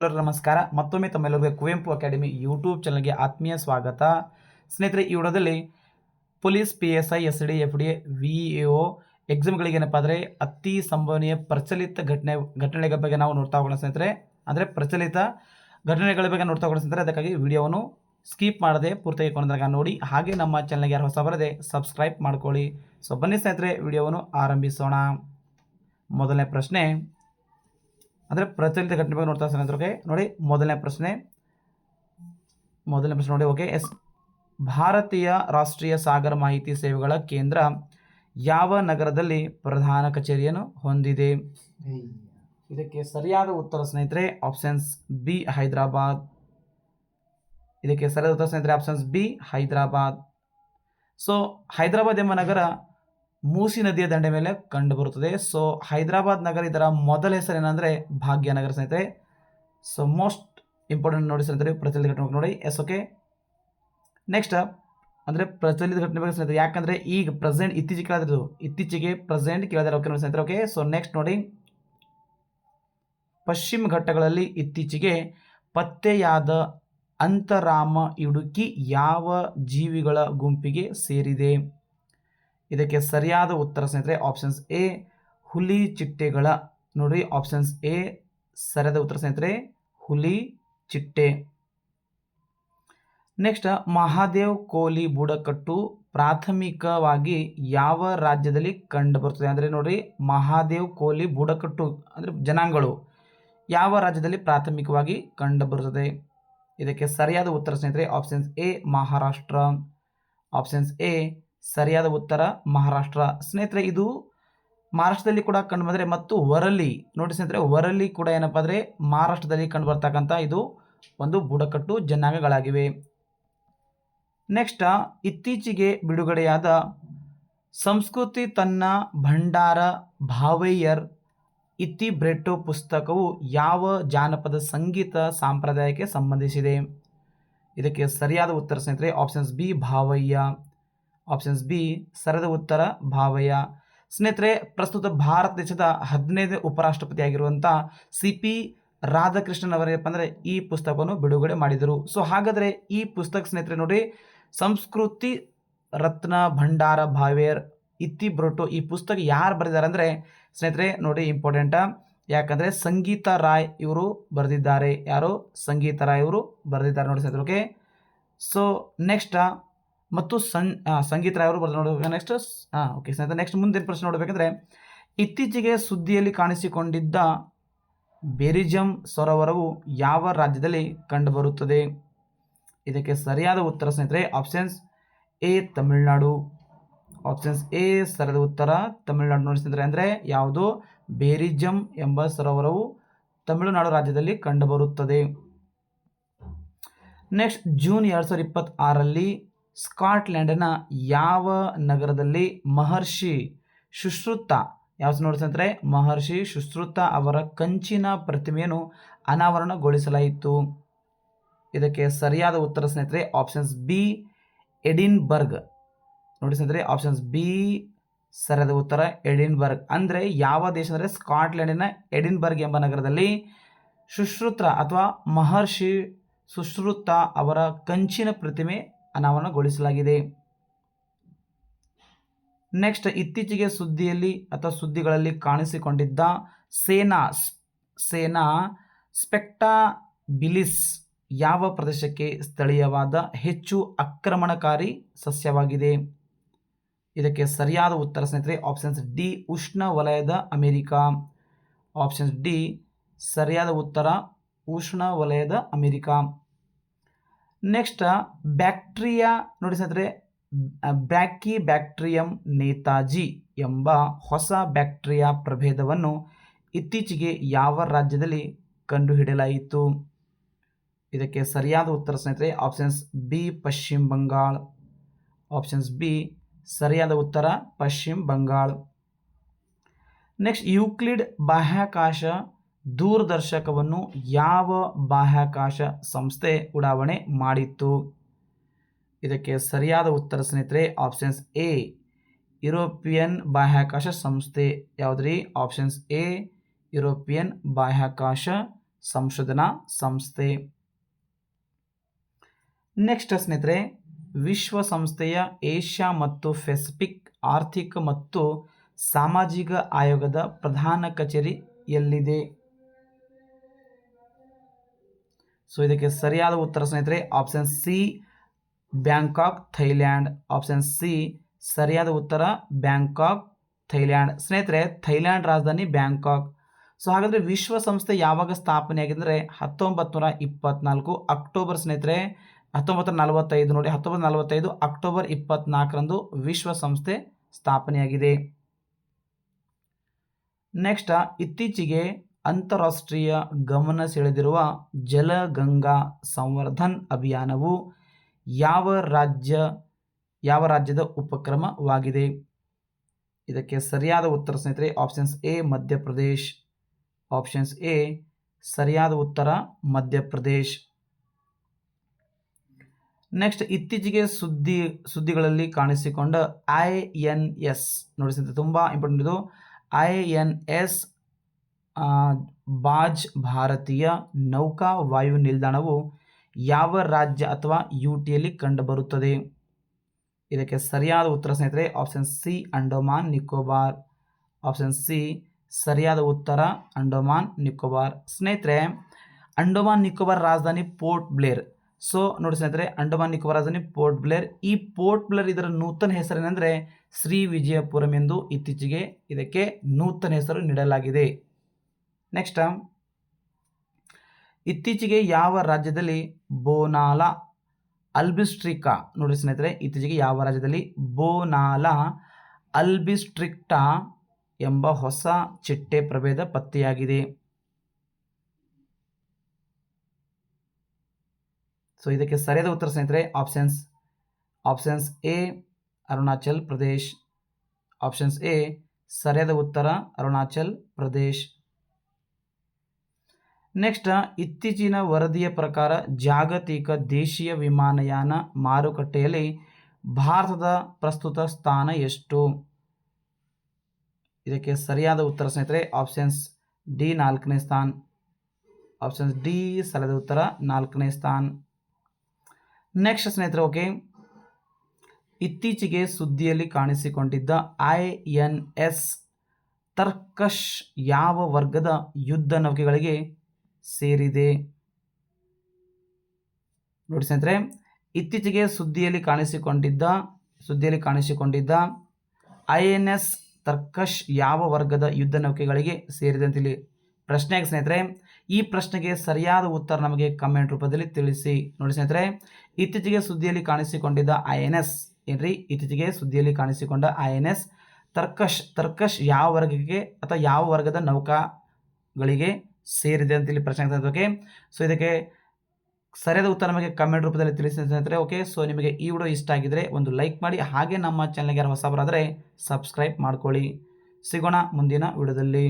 ಎಲ್ಲರಿಗೂ ನಮಸ್ಕಾರ. ಮತ್ತೊಮ್ಮೆ ತಮ್ಮೆಲ್ಲರಿಗೂ ಕುವೆಂಪು ಅಕಾಡೆಮಿ ಯೂಟ್ಯೂಬ್ ಚಾನಲ್ಗೆ ಆತ್ಮೀಯ ಸ್ವಾಗತ. ಸ್ನೇಹಿತರೆ, ಈ ವಿಡಿಯೋದಲ್ಲಿ police PSI SD FD VAO ಎಕ್ಸಾಮ್ಗಳಿಗೆ ಏನಪ್ಪ ಅಂದರೆ ಅತಿ ಸಂಭವನೀಯ ಪ್ರಚಲಿತ ಘಟನೆಗಳ ಬಗ್ಗೆ ನಾವು ನೋಡ್ತಾ ಹೋಗೋಣ ಸ್ನೇಹಿತರೆ. ಅಂದರೆ ಪ್ರಚಲಿತ ಘಟನೆಗಳ ಬಗ್ಗೆ ನೋಡ್ತಾ ಹೋಗೋಣ ಸ್ನೇಹಿತರೆ. ಅದಕ್ಕಾಗಿ ವಿಡಿಯೋವನ್ನು ಸ್ಕಿಪ್ ಮಾಡದೆ ಪೂರ್ತಿಯಾಗಿ ಕೊನೆತನಕ ನೋಡಿ. ಹಾಗೆ ನಮ್ಮ ಚಾನಲ್ಗೆ ಯಾರು ಹೊಸ ಬರದೆ ಸಬ್ಸ್ಕ್ರೈಬ್ ಮಾಡ್ಕೊಳ್ಳಿ. ಸೊ ಬನ್ನಿ ಸ್ನೇಹಿತರೆ, ವಿಡಿಯೋವನ್ನು ಆರಂಭಿಸೋಣ. ಮೊದಲನೇ ಪ್ರಶ್ನೆ ಅಂದರೆ ಪ್ರಚಲಿತ ಘಟನೆ ಬಗ್ಗೆ ನೋಡ್ತಾ ಸ್ನೇಹಿತರೆ. ನೋಡಿ, ಮೊದಲನೇ ಪ್ರಶ್ನೆ ನೋಡಿ. Okay, yes. ಭಾರತೀಯ ರಾಷ್ಟ್ರೀಯ ಸಾಗರ ಮಾಹಿತಿ ಸೇವೆಗಳ ಕೇಂದ್ರ ಯಾವ ನಗರದಲ್ಲಿ ಪ್ರಧಾನ ಕಚೇರಿಯನ್ನು ಹೊಂದಿದೆ? ಇದಕ್ಕೆ ಸರಿಯಾದ ಉತ್ತರ ಸ್ನೇಹಿತರೆ ಆಪ್ಷನ್ಸ್ ಬಿ, ಹೈದರಾಬಾದ್. ಇದಕ್ಕೆ ಸರಿಯಾದ ಉತ್ತರ ಸ್ನೇಹಿತರೆ options B, Hyderabad. So Hyderabad ಎಂಬ ನಗರ ಮೂಸಿ ನದಿಯ ದಂಡೆ ಮೇಲೆ ಕಂಡು ಬರುತ್ತದೆ. ಸೊ ಹೈದರಾಬಾದ್ ನಗರ, ಇದರ ಮೊದಲ ಹೆಸರು ಏನಂದರೆ ಭಾಗ್ಯನಗರ ಸ್ನೇಹಿತರೆ. ಸೊ ಮೋಸ್ಟ್ ಇಂಪಾರ್ಟೆಂಟ್ ನೋಡಿ ಸ್ನೇಹಿತರೆ, ಪ್ರಚಲಿತ ಘಟನೆ ನೋಡಿ. S, okay. ನೆಕ್ಸ್ಟ್ ಅಂದರೆ ಪ್ರಚಲಿತ ಘಟನೆ ಬಗ್ಗೆ ಸ್ನೇಹಿತರೆ, ಯಾಕಂದರೆ ಈಗ ಇತ್ತೀಚೆಗೆ ಪ್ರೆಸೆಂಟ್ ಕೇಳಿದಾರೆ. ಓಕೆ ನೋಡಿ ಸ್ನೇಹಿತರೆ. ಓಕೆ, ಸೊ ನೆಕ್ಸ್ಟ್ ನೋಡಿ, ಪಶ್ಚಿಮ ಘಟ್ಟಗಳಲ್ಲಿ ಇತ್ತೀಚೆಗೆ ಪತ್ತೆಯಾದ ಅಂತರಾಮ ಇಡುಕಿ ಯಾವ ಜೀವಿಗಳ ಗುಂಪಿಗೆ ಸೇರಿದೆ? ಇದಕ್ಕೆ ಸರಿಯಾದ ಉತ್ತರ ಸ್ನೇಹಿತರೆ ಆಪ್ಷನ್ಸ್ ಎ, ಹುಲಿ ಚಿಟ್ಟೆಗಳ. ನೋಡಿ, ಆಪ್ಷನ್ಸ್ ಎ ಸರಿಯಾದ ಉತ್ತರ ಸ್ನೇಹಿತರೆ, ಹುಲಿ ಚಿಟ್ಟೆ. ನೆಕ್ಸ್ಟ್, ಮಹಾದೇವ್ ಕೋಲಿ ಬುಡಕಟ್ಟು ಪ್ರಾಥಮಿಕವಾಗಿ ಯಾವ ರಾಜ್ಯದಲ್ಲಿ ಕಂಡು ಬರುತ್ತದೆ? ಅಂದರೆ ನೋಡಿ, ಮಹಾದೇವ್ ಕೋಲಿ ಬುಡಕಟ್ಟು ಅಂದರೆ ಜನಾಂಗಗಳು ಯಾವ ರಾಜ್ಯದಲ್ಲಿ ಪ್ರಾಥಮಿಕವಾಗಿ ಕಂಡು ಬರುತ್ತದೆ? ಇದಕ್ಕೆ ಸರಿಯಾದ ಉತ್ತರ ಸ್ನೇಹಿತರೆ options A, Maharashtra. Options A ಸರಿಯಾದ ಉತ್ತರ ಮಹಾರಾಷ್ಟ್ರ. ಸ್ನೇಹಿತರೆ, ಇದು ಮಹಾರಾಷ್ಟ್ರದಲ್ಲಿ ಕೂಡ ಕಂಡು ಬಂದರೆ ಮತ್ತು ವರಲಿ ನೋಡಿ ಸ್ನೇಹಿತರೆ, ವರಲಿ ಕೂಡ ಏನಪ್ಪ ಅಂದರೆ ಮಹಾರಾಷ್ಟ್ರದಲ್ಲಿ ಕಂಡು ಬರ್ತಕ್ಕಂಥ ಇದು ಒಂದು ಬುಡಕಟ್ಟು ಜನಾಂಗಗಳಾಗಿವೆ. ನೆಕ್ಸ್ಟ್, ಇತ್ತೀಚೆಗೆ ಬಿಡುಗಡೆಯಾದ ಸಂಸ್ಕೃತಿ ತನ್ನ ಭಂಡಾರ ಭಾವೈಯರ್ ಇತಿಬ್ರೆಟ್ಟೋ ಪುಸ್ತಕವು ಯಾವ ಜಾನಪದ ಸಂಗೀತ ಸಂಪ್ರದಾಯಕ್ಕೆ ಸಂಬಂಧಿಸಿದೆ? ಇದಕ್ಕೆ ಸರಿಯಾದ ಉತ್ತರ ಸ್ನೇಹಿತರೆ ಆಪ್ಷನ್ಸ್ ಬಿ, ಭಾವಯ್ಯ. ಆಪ್ಷನ್ಸ್ ಬಿ ಸರಿಯಾದ ಉತ್ತರ ಭಾವಯ್ಯ. ಸ್ನೇಹಿತರೆ, ಪ್ರಸ್ತುತ ಭಾರತ ದೇಶದ 15ನೇ ಉಪರಾಷ್ಟ್ರಪತಿ ಆಗಿರುವಂಥ CP ರಾಧಾಕೃಷ್ಣನ್ ಅವರೇನಪ್ಪ ಅಂದರೆ ಈ ಪುಸ್ತಕವನ್ನು ಬಿಡುಗಡೆ ಮಾಡಿದರು. ಸೊ ಹಾಗಾದರೆ ಈ ಪುಸ್ತಕ ಸ್ನೇಹಿತರೆ ನೋಡಿ, ಸಂಸ್ಕೃತಿ ರತ್ನ ಭಂಡಾರ ಭಾವೇರ್ ಇತಿಬ್ರೊಟೋ, ಈ ಪುಸ್ತಕ ಯಾರು ಬರೆದಿದ್ದಾರೆ ಅಂದರೆ ಸ್ನೇಹಿತರೆ ನೋಡಿ ಇಂಪಾರ್ಟೆಂಟ, ಯಾಕಂದರೆ ಸಂಗೀತಾ ರಾಯ್ ಇವರು ಬರೆದಿದ್ದಾರೆ. ಯಾರು? ಸಂಗೀತಾ ರಾಯ್ ಇವರು ಬರೆದಿದ್ದಾರೆ ನೋಡಿ ಸ್ನೇಹಿತರೆ. ಓಕೆ, ಸೊ ನೆಕ್ಸ್ಟ್ ಮತ್ತು ಸಂಗೀತ ರಾಯ್ ಅವರು ಬರೆದು ನೋಡಬೇಕು. ನೆಕ್ಸ್ಟ್ ಓಕೆ ಸ್ನೇಹಿತರೆ, ನೆಕ್ಸ್ಟ್ ಮುಂದಿನ ಪ್ರಶ್ನೆ ನೋಡಬೇಕಂದ್ರೆ, ಇತ್ತೀಚೆಗೆ ಸುದ್ದಿಯಲ್ಲಿ ಕಾಣಿಸಿಕೊಂಡಿದ್ದ ಬೆರಿಜಮ್ ಸರೋವರವು ಯಾವ ರಾಜ್ಯದಲ್ಲಿ ಕಂಡುಬರುತ್ತದೆ? ಇದಕ್ಕೆ ಸರಿಯಾದ ಉತ್ತರ ಸ್ನೇಹಿತರೆ options A, Tamil Nadu. Options A ಸರಿಯಾದ ಉತ್ತರ ತಮಿಳುನಾಡು ನೋಡಿ ಸ್ನೇಹಿತರೆ. ಅಂದರೆ ಯಾವುದು? ಬೆರಿಜಮ್ ಎಂಬ ಸರೋವರವು ತಮಿಳುನಾಡು ರಾಜ್ಯದಲ್ಲಿ ಕಂಡುಬರುತ್ತದೆ. ನೆಕ್ಸ್ಟ್, ಜೂನ್ 2026ರಲ್ಲಿ ಸ್ಕಾಟ್ಲೆಂಡಿನ ಯಾವ ನಗರದಲ್ಲಿ ಮಹರ್ಷಿ ಸುಶ್ರುತ, ಯಾವ್ದು ನೋಡಿ ಸ್ನೇಹಿತರೆ, ಮಹರ್ಷಿ ಸುಶ್ರುತ ಅವರ ಕಂಚಿನ ಪ್ರತಿಮೆಯನ್ನು ಅನಾವರಣಗೊಳಿಸಲಾಯಿತು? ಇದಕ್ಕೆ ಸರಿಯಾದ ಉತ್ತರ ಸ್ನೇಹಿತರೆ ಆಪ್ಷನ್ಸ್ ಬಿ, ಎಡಿನ್ಬರ್ಗ್ ನೋಡಿ ಸ್ನೇಹಿತರೆ. ಆಪ್ಷನ್ಸ್ ಬಿ ಸರಿಯಾದ ಉತ್ತರ ಎಡಿನ್ಬರ್ಗ್. ಅಂದರೆ ಯಾವ ದೇಶ ಅಂದರೆ ಸ್ಕಾಟ್ಲೆಂಡಿನ ಎಡಿನ್ಬರ್ಗ್ ಎಂಬ ನಗರದಲ್ಲಿ ಸುಶ್ರುತ ಅಥವಾ ಮಹರ್ಷಿ ಸುಶ್ರುತ ಅವರ ಕಂಚಿನ ಪ್ರತಿಮೆ ಅನಾವರಣಗೊಳಿಸಲಾಗಿದೆ. ನೆಕ್ಸ್ಟ್, ಇತ್ತೀಚೆಗೆ ಸುದ್ದಿಗಳಲ್ಲಿ ಕಾಣಿಸಿಕೊಂಡಿದ್ದ ಸೇನಾ ಸ್ಪೆಕ್ಟಾಬಿಲಿಸ್ ಯಾವ ಪ್ರದೇಶಕ್ಕೆ ಸ್ಥಳೀಯವಾದ ಹೆಚ್ಚು ಆಕ್ರಮಣಕಾರಿ ಸಸ್ಯವಾಗಿದೆ? ಇದಕ್ಕೆ ಸರಿಯಾದ ಉತ್ತರ ಸ್ನೇಹಿತರೆ ಆಪ್ಷನ್ಸ್ ಡಿ, ಉಷ್ಣ ವಲಯದ ಅಮೆರಿಕ. ಆಪ್ಷನ್ಸ್ ಡಿ ಸರಿಯಾದ ಉತ್ತರ ಉಷ್ಣ ವಲಯದ ಅಮೆರಿಕ. ನೆಕ್ಸ್ಟ್, ಬ್ಯಾಕ್ಟೀರಿಯಾ ನೋಡಿ ಸ್ನೇಹಿತರೆ, ಬ್ಯಾಕ್ಟೀರಿಯಂ ನೇತಾಜಿ ಎಂಬ ಹೊಸ ಬ್ಯಾಕ್ಟೀರಿಯಾ ಪ್ರಭೇದವನ್ನು ಇತ್ತೀಚೆಗೆ ಯಾವ ರಾಜ್ಯದಲ್ಲಿ ಕಂಡುಹಿಡಿಯಲಾಯಿತು? ಇದಕ್ಕೆ ಸರಿಯಾದ ಉತ್ತರ ಸ್ನೇಹಿತರೆ ಆಪ್ಷನ್ಸ್ ಬಿ, ಪಶ್ಚಿಮ ಬಂಗಾಳ. ಆಪ್ಷನ್ಸ್ ಬಿ ಸರಿಯಾದ ಉತ್ತರ ಪಶ್ಚಿಮ ಬಂಗಾಳ. ನೆಕ್ಸ್ಟ್, ಯೂಕ್ಲಿಡ್ ಬಾಹ್ಯಾಕಾಶ ದೂರದರ್ಶಕವನ್ನು ಯಾವ ಬಾಹ್ಯಾಕಾಶ ಸಂಸ್ಥೆ ಉಡಾವಣೆ ಮಾಡಿತ್ತು? ಇದಕ್ಕೆ ಸರಿಯಾದ ಉತ್ತರ ಸ್ನೇಹಿತರೆ ಆಪ್ಷನ್ಸ್ ಎ, ಯುರೋಪಿಯನ್ ಬಾಹ್ಯಾಕಾಶ ಸಂಸ್ಥೆ. ಯಾವುದ್ರಿ? ಆಪ್ಷನ್ಸ್ ಎ, ಯುರೋಪಿಯನ್ ಬಾಹ್ಯಾಕಾಶ ಸಂಶೋಧನಾ ಸಂಸ್ಥೆ. ನೆಕ್ಸ್ಟ್ ಸ್ನೇಹಿತರೆ, ವಿಶ್ವಸಂಸ್ಥೆಯ ಏಷ್ಯಾ ಮತ್ತು ಪೆಸಿಫಿಕ್ ಆರ್ಥಿಕ ಮತ್ತು ಸಾಮಾಜಿಕ ಆಯೋಗದ ಪ್ರಧಾನ ಕಚೇರಿ ಎಲ್ಲಿದೆ? ಸೊ ಇದಕ್ಕೆ ಸರಿಯಾದ ಉತ್ತರ ಸ್ನೇಹಿತರೆ option C Bangkok, Thailand. Option C ಸರಿಯಾದ ಉತ್ತರ ಬ್ಯಾಂಕಾಕ್, ಥೈಲ್ಯಾಂಡ್. ಸ್ನೇಹಿತರೆ, ಥೈಲ್ಯಾಂಡ್ ರಾಜಧಾನಿ ಬ್ಯಾಂಕಾಕ್. ಸೊ ಹಾಗಾದರೆ ವಿಶ್ವಸಂಸ್ಥೆ ಯಾವಾಗ ಸ್ಥಾಪನೆ ಆಗಿದೆ ಅಂದರೆ 1924 ಅಕ್ಟೋಬರ್ ಸ್ನೇಹಿತರೆ 1945 ನೋಡಿ 1945 ಅಕ್ಟೋಬರ್ 24ರಂದು ವಿಶ್ವಸಂಸ್ಥೆ ಸ್ಥಾಪನೆಯಾಗಿದೆ. ನೆಕ್ಸ್ಟ್, ಇತ್ತೀಚೆಗೆ ಅಂತಾರಾಷ್ಟ್ರೀಯ ಗಮನ ಸೆಳೆದಿರುವ ಜಲಗಂಗಾ ಸಂವರ್ಧನ್ ಅಭಿಯಾನವು ಯಾವ ರಾಜ್ಯದ ಉಪಕ್ರಮವಾಗಿದೆ? ಇದಕ್ಕೆ ಸರಿಯಾದ ಉತ್ತರ ಸ್ನೇಹಿತರೆ options A Madhya Pradesh. Options A ಸರಿಯಾದ ಉತ್ತರ ಮಧ್ಯಪ್ರದೇಶ್. ನೆಕ್ಸ್ಟ್, ಇತ್ತೀಚೆಗೆ ಸುದ್ದಿಗಳಲ್ಲಿ ಕಾಣಿಸಿಕೊಂಡ INS ನೋಡಿ ಸ್ನೇಹಿತರೆ ತುಂಬ ಇಂಪಾರ್ಟೆಂಟ್ ಇದು. INS ಬಾಜ್ ಭಾರತೀಯ ನೌಕಾ ವಾಯು ನಿಲ್ದಾಣವು ಯಾವ ರಾಜ್ಯ ಅಥವಾ UTಯಲ್ಲಿ ಕಂಡುಬರುತ್ತದೆ? ಇದಕ್ಕೆ ಸರಿಯಾದ ಉತ್ತರ ಸ್ನೇಹಿತರೆ option C Andaman Nicobar. Option C ಸರಿಯಾದ ಉತ್ತರ ಅಂಡಮಾನ್ ನಿಕೋಬಾರ್. ಸ್ನೇಹಿತರೆ, ಅಂಡಮಾನ್ ನಿಕೋಬಾರ್ ರಾಜಧಾನಿ ಪೋರ್ಟ್ ಬ್ಲೇರ್. ಸೊ ನೋಡಿ ಸ್ನೇಹಿತರೆ, ಅಂಡಮಾನ್ ನಿಕೋಬಾರ್ ರಾಜಧಾನಿ ಪೋರ್ಟ್ ಬ್ಲೇರ್. ಈ ಪೋರ್ಟ್ ಬ್ಲೇರ್ ಇದರ ನೂತನ ಹೆಸರೇನೆಂದರೆ ಶ್ರೀ ವಿಜಯಪುರಂ ಎಂದು ಇತ್ತೀಚೆಗೆ ಇದಕ್ಕೆ ನೂತನ ಹೆಸರು ನೀಡಲಾಗಿದೆ. ನೆಕ್ಸ್ಟ್, ಇತ್ತೀಚೆಗೆ ಯಾವ ರಾಜ್ಯದಲ್ಲಿ ಬೋನಾಲಾ ಅಲ್ಬಿಸ್ಟ್ರಿಕಾ ನೋಡಿ ಸ್ನೇಹಿತರೆ ಇತ್ತೀಚೆಗೆ ಯಾವ ರಾಜ್ಯದಲ್ಲಿ ಬೋನಾಲಾ ಅಲ್ಬಿಸ್ಟ್ರಿಕ್ಟಾ ಎಂಬ ಹೊಸ ಚಿಟ್ಟೆ ಪ್ರಭೇದ ಪತ್ತೆಯಾಗಿದೆ? ಸೊ ಇದಕ್ಕೆ ಸರಿಯಾದ ಉತ್ತರ ಸ್ನೇಹಿತರೆ options A Arunachal Pradesh. Options A ಸರಿಯಾದ ಉತ್ತರ ಅರುಣಾಚಲ್ ಪ್ರದೇಶ್. ನೆಕ್ಸ್ಟ್, ಇತ್ತೀಚಿನ ವರದಿಯ ಪ್ರಕಾರ ಜಾಗತಿಕ ದೇಶೀಯ ವಿಮಾನಯಾನ ಮಾರುಕಟ್ಟೆಯಲ್ಲಿ ಭಾರತದ ಪ್ರಸ್ತುತ ಸ್ಥಾನ ಎಷ್ಟು? ಇದಕ್ಕೆ ಸರಿಯಾದ ಉತ್ತರ ಸ್ನೇಹಿತರೆ ಆಪ್ಷನ್ಸ್ ಡಿ 4ನೇ ಸ್ಥಾನ. ಆಪ್ಷನ್ಸ್ ಡಿ ಸರಿಯಾದ ಉತ್ತರ 4ನೇ ಸ್ಥಾನ. ನೆಕ್ಸ್ಟ್ ಸ್ನೇಹಿತರೆ, ಓಕೆ, ಇತ್ತೀಚೆಗೆ ಸುದ್ದಿಯಲ್ಲಿ ಕಾಣಿಸಿಕೊಂಡಿದ್ದ INS ತರ್ಕಶ್ ಯಾವ ವರ್ಗದ ಯುದ್ಧ ನೌಕೆಗಳಿಗೆ ಸೇರಿದೆ? ನೋಡಿ ಸ್ನೇಹಿತರೆ, ಇತ್ತೀಚೆಗೆ ಸುದ್ದಿಯಲ್ಲಿ ಕಾಣಿಸಿಕೊಂಡಿದ್ದ INS ತರ್ಕಶ್ ಯಾವ ವರ್ಗದ ಯುದ್ಧ ನೌಕೆಗಳಿಗೆ ಸೇರಿದೆ ಅಂತೇಳಿ ಪ್ರಶ್ನೆ ಆಗಿ ಸ್ನೇಹಿತರೆ, ಈ ಪ್ರಶ್ನೆಗೆ ಸರಿಯಾದ ಉತ್ತರ ನಮಗೆ ಕಮೆಂಟ್ ರೂಪದಲ್ಲಿ ತಿಳಿಸಿ. ನೋಡಿ ಸ್ನೇಹಿತರೆ, ಇತ್ತೀಚೆಗೆ ಸುದ್ದಿಯಲ್ಲಿ ಕಾಣಿಸಿಕೊಂಡಿದ್ದ INS ತರ್ಕಶ್ ಯಾವ ವರ್ಗಕ್ಕೆ ಅಥವಾ ಯಾವ ವರ್ಗದ ನೌಕಾಗಳಿಗೆ ಸೇರಿದೆ ಅಂತೇಳಿ ಪ್ರಶ್ನೆ ಆಗ್ತದೆ. ಓಕೆ, ಸೊ ಇದಕ್ಕೆ ಸರಿಯಾದ ಉತ್ತರ ನಮಗೆ ಕಮೆಂಟ್ ರೂಪದಲ್ಲಿ ತಿಳಿಸಿ ಸ್ನೇಹಿತರೆ. ಓಕೆ, ಸೊ ನಿಮಗೆ ಈ ವಿಡಿಯೋ ಇಷ್ಟ ಆಗಿದ್ರೆ ಒಂದು ಲೈಕ್ ಮಾಡಿ, ಹಾಗೆ ನಮ್ಮ ಚಾನಲ್ಗೆ ಯಾರು ಹೊಸಬರಾದರೆ ಸಬ್ಸ್ಕ್ರೈಬ್ ಮಾಡ್ಕೊಳ್ಳಿ. ಸಿಗೋಣ ಮುಂದಿನ ವಿಡಿಯೋದಲ್ಲಿ.